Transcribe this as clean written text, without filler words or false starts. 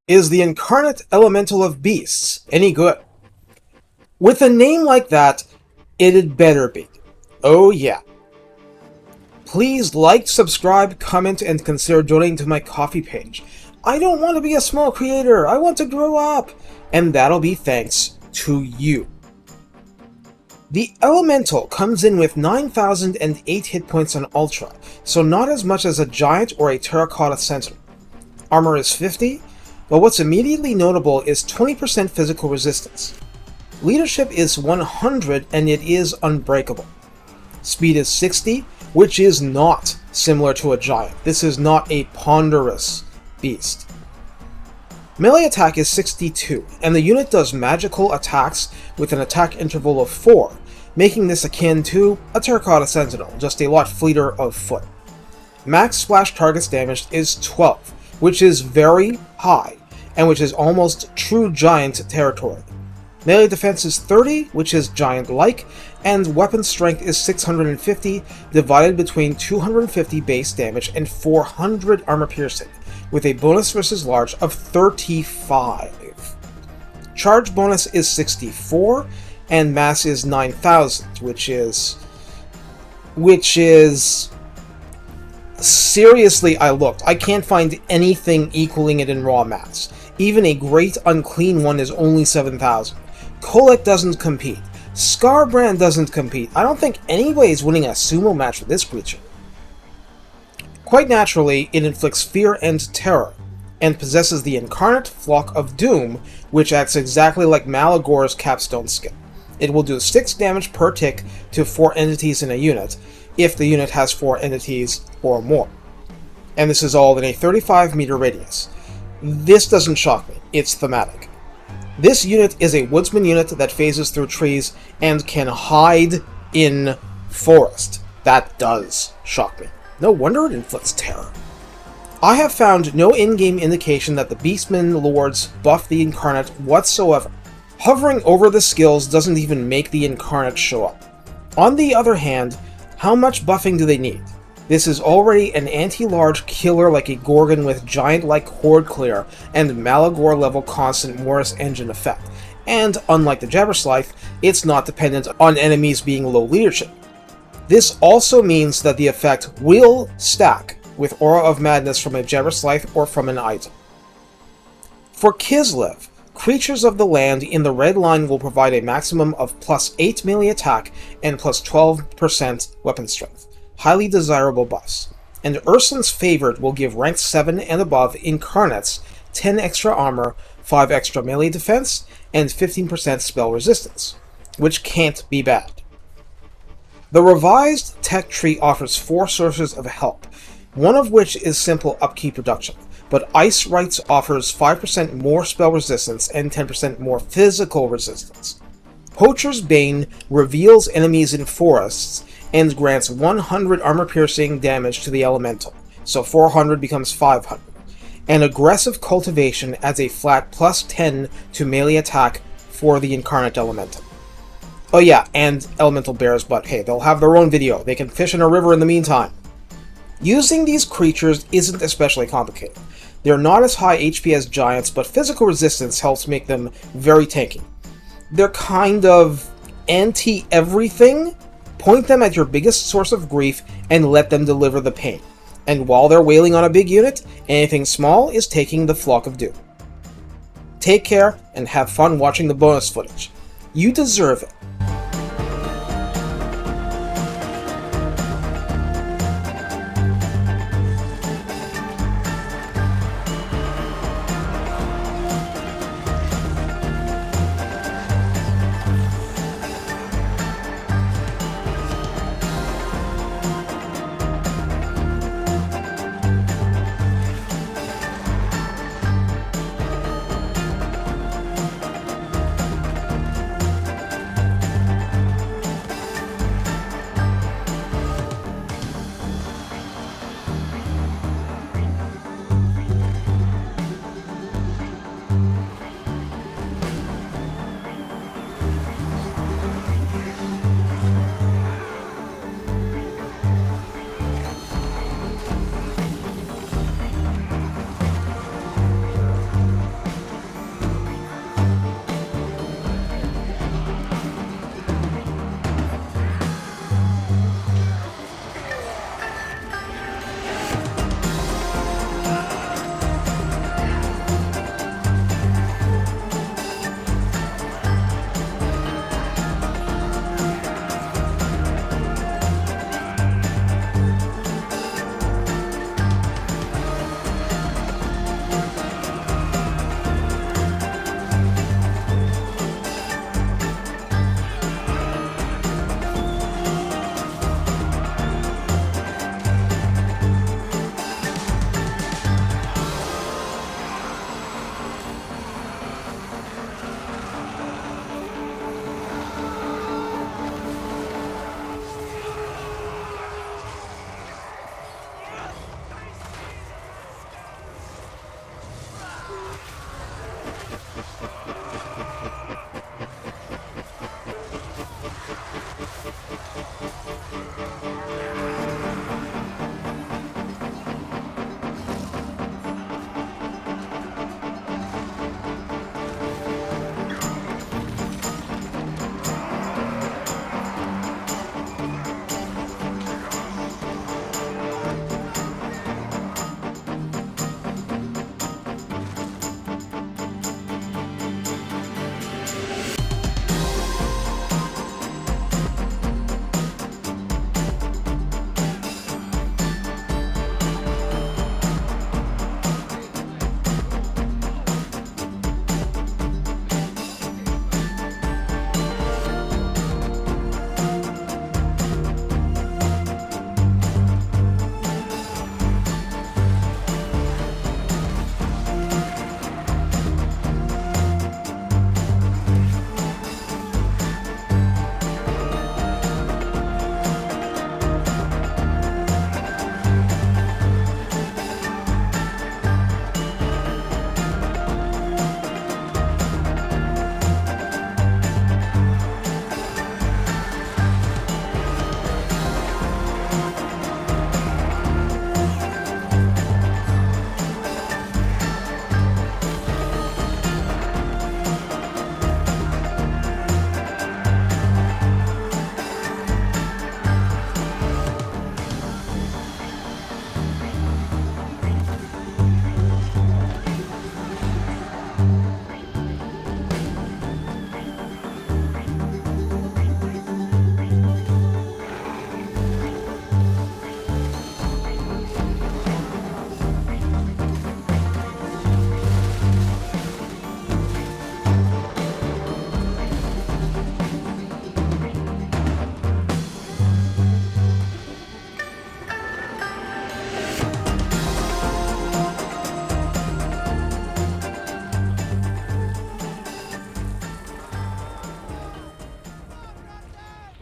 Is the Incarnate Elemental of Beasts any good? With a name like that, it'd better be. Oh yeah. Please like, subscribe, comment, and consider donating to my Ko-fi page. I don't want to be a small creator, I want to grow up! And that'll be thanks to you. The Elemental comes in with 9,008 hit points on Ultra, so not as much as a Giant or a Terracotta Sentinel. Armor is 50, but what's immediately notable is 20% physical resistance. Leadership is 100 and it is unbreakable. Speed is 60, which is not similar to a Giant. This is not a ponderous beast. Melee attack is 62, and the unit does magical attacks with an attack interval of 4, making this akin to a Terracotta Sentinel, just a lot fleeter of foot. Max splash targets damaged is 12, which is very high, and which is almost true Giant territory. Melee defense is 30, which is Giant-like, and weapon strength is 650, divided between 250 base damage and 400 armor piercing, with a bonus versus large of 35. Charge bonus is 64, and mass is 9,000, which is... Seriously, I looked. I can't find anything equaling it in raw mass. Even a great unclean one is only 7,000. Kolek doesn't compete. Scarbrand doesn't compete. I don't think anybody's winning a sumo match with this creature. Quite naturally, it inflicts fear and terror, and possesses the Incarnate Flock of Doom, which acts exactly like Malagor's Capstone skill. It will do 6 damage per tick to 4 entities in a unit, if the unit has 4 entities or more. And this is all in a 35-meter radius. This doesn't shock me, it's thematic. This unit is a woodsman unit that phases through trees and can hide in forest. That does shock me. No wonder it inflicts terror. I have found no in-game indication that the Beastmen lords buff the Incarnate whatsoever. Hovering over the skills doesn't even make the Incarnate show up. On the other hand, how much buffing do they need? This is already an anti-large killer like a Gorgon with Giant-like Horde Clear and Malagor-level constant Morris Engine effect, and unlike the Jabberslythe, it's not dependent on enemies being low leadership. This also means that the effect will stack with Aura of Madness from a Jabberslythe or from an item. For Kislev, creatures of the land in the red line will provide a maximum of plus 8 melee attack and plus 12% weapon strength. Highly desirable buffs. And Ursun's Favored will give rank 7 and above Incarnates 10 extra armor, 5 extra melee defense, and 15% spell resistance, which can't be bad. The revised tech tree offers 4 sources of help, one of which is simple upkeep reduction, but Ice Rites offers 5% more spell resistance and 10% more physical resistance. Poacher's Bane reveals enemies in forests and grants 100 armor-piercing damage to the Elemental, so 400 becomes 500. And Aggressive Cultivation adds a flat plus 10 to melee attack for the Incarnate Elemental. Oh yeah, and Elemental Bears, but hey, they'll have their own video. They can fish in a river in the meantime. Using these creatures isn't especially complicated. They're not as high HP as Giants, but physical resistance helps make them very tanky. They're kind of anti-everything. Point them at your biggest source of grief and let them deliver the pain. And while they're wailing on a big unit, anything small is taking the Flock of Doom. Take care and have fun watching the bonus footage. You deserve it.